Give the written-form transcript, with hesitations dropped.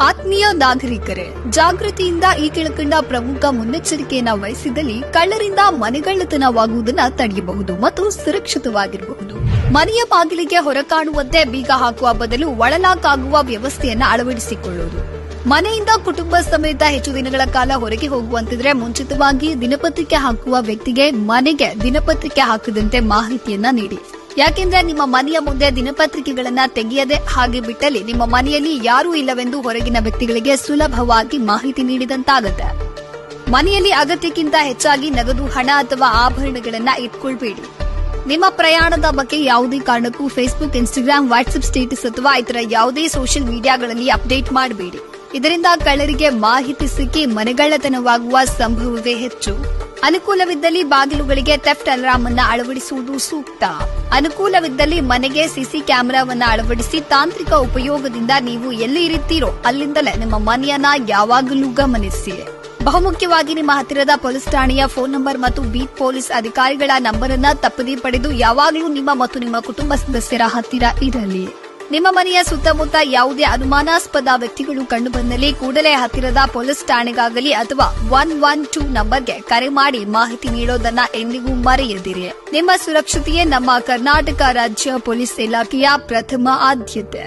ಆತ್ಮೀಯ ನಾಗರಿಕರೇ, ಜಾಗೃತಿಯಿಂದ ಈ ಕೆಳಕಂಡ ಪ್ರಮುಖ ಮುನ್ನೆಚ್ಚರಿಕೆಯನ್ನ ವಹಿಸಿದಲ್ಲಿ ಕಳ್ಳರಿಂದ ಮನೆಗಳ್ಳತನವಾಗುವುದನ್ನು ತಡೆಯಬಹುದು ಮತ್ತು ಸುರಕ್ಷಿತವಾಗಿರಬಹುದು. ಮನೆಯ ಬಾಗಿಲಿಗೆ ಹೊರಕಾಣುವಂತೆ ಬೀಗ ಹಾಕುವ ಬದಲು ಒಳಲಾಕ್ ಆಗುವ ವ್ಯವಸ್ಥೆಯನ್ನ ಅಳವಡಿಸಿಕೊಳ್ಳುವುದು. ಮನೆಯಿಂದ ಕುಟುಂಬ ಸಮೇತ ಹೆಚ್ಚು ದಿನಗಳ ಕಾಲ ಹೊರಗೆ ಹೋಗುವಂತಿದ್ರೆ ಮುಂಚಿತವಾಗಿ ದಿನಪತ್ರಿಕೆ ಹಾಕುವ ವ್ಯಕ್ತಿಗೆ ಮನೆಗೆ ದಿನಪತ್ರಿಕೆ ಹಾಕದಂತೆ ಮಾಹಿತಿಯನ್ನ ನೀಡಿ. ಯಾಕೆಂದ್ರೆ ನಿಮ್ಮ ಮನೆಯ ಮುಂದೆ ದಿನಪತ್ರಿಕೆಗಳನ್ನ ತೆಗೆಯದೆ ಹಾಗೆ ಬಿಟ್ಟಲ್ಲಿ ನಿಮ್ಮ ಮನೆಯಲ್ಲಿ ಯಾರೂ ಇಲ್ಲವೆಂದು ಹೊರಗಿನ ವ್ಯಕ್ತಿಗಳಿಗೆ ಸುಲಭವಾಗಿ ಮಾಹಿತಿ ನೀಡಿದಂತಾಗುತ್ತೆ. ಮನೆಯಲ್ಲಿ ಅಗತ್ಯಕ್ಕಿಂತ ಹೆಚ್ಚಾಗಿ ನಗದು, ಹಣ ಅಥವಾ ಆಭರಣಗಳನ್ನ ಇಟ್ಕೊಳ್ಬೇಡಿ. ನಿಮ್ಮ ಪ್ರಯಾಣದ ಬಗ್ಗೆ ಯಾವುದೇ ಕಾರಣಕ್ಕೂ ಫೇಸ್ಬುಕ್, ಇನ್ಸ್ಟಾಗ್ರಾಮ್, ವಾಟ್ಸ್ಆಪ್ ಸ್ಟೇಟಸ್ ಅಥವಾ ಇತರ ಯಾವುದೇ ಸೋಷಿಯಲ್ ಮೀಡಿಯಾಗಳಲ್ಲಿ ಅಪ್ಡೇಟ್ ಮಾಡಬೇಡಿ. ಇದರಿಂದ ಕಳ್ಳರಿಗೆ ಮಾಹಿತಿ ಸಿಕ್ಕಿ ಮನೆಗಳ್ಳತನವಾಗುವ ಸಂಭವವೇ ಹೆಚ್ಚು. ಅನುಕೂಲವಿದ್ದಲ್ಲಿ ಬಾಗಿಲುಗಳಿಗೆ ಥೆಫ್ಟ್ ಅಲಾರ್ಮ್ ಅನ್ನು ಅಳವಡಿಸುವುದು ಸೂಕ್ತ. ಅನುಕೂಲವಿದ್ದಲ್ಲಿ ಮನೆಗೆ ಸಿಸಿ ಕ್ಯಾಮೆರಾವನ್ನು ಅಳವಡಿಸಿ ತಾಂತ್ರಿಕ ಉಪಯೋಗದಿಂದ ನೀವು ಎಲ್ಲಿ ಇರುತ್ತೀರೋ ಅಲ್ಲಿಂದಲೇ ನಿಮ್ಮ ಮನೆಯನ್ನ ಯಾವಾಗಲೂ ಗಮನಿಸಿ. ಬಹುಮುಖ್ಯವಾಗಿ ನಿಮ್ಮ ಹತ್ತಿರದ ಪೊಲೀಸ್ ಠಾಣೆಯ ಫೋನ್ ನಂಬರ್ ಮತ್ತು ಬೀಟ್ ಪೊಲೀಸ್ ಅಧಿಕಾರಿಗಳ ನಂಬರ್ ಅನ್ನ ತಪ್ಪದೇ ಪಡೆದು ಯಾವಾಗಲೂ ನಿಮ್ಮ ಮತ್ತು ನಿಮ್ಮ ಕುಟುಂಬ ಸದಸ್ಯರ ಹತ್ತಿರ ಇರಲಿ. ನಿಮ್ಮ ಮನೆಯ ಸುತ್ತಮುತ್ತ ಯಾವುದೇ ಅನುಮಾನಾಸ್ಪದ ವ್ಯಕ್ತಿಗಳು ಕಂಡುಬಂದಲ್ಲಿ ಕೂಡಲೇ ಹತ್ತಿರದ ಪೊಲೀಸ್ ಠಾಣೆಗಾಗಲಿ ಅಥವಾ 112 ನಂಬರ್ಗೆ ಕರೆ ಮಾಡಿ ಮಾಹಿತಿ ನೀಡೋದನ್ನ ಎಂದಿಗೂ ಮರೆಯದಿರಿ. ನಿಮ್ಮ ಸುರಕ್ಷತೆಯೇ ನಮ್ಮ ಕರ್ನಾಟಕ ರಾಜ್ಯ ಪೊಲೀಸ್ ಇಲಾಖೆಯ ಪ್ರಥಮ ಆದ್ಯತೆ.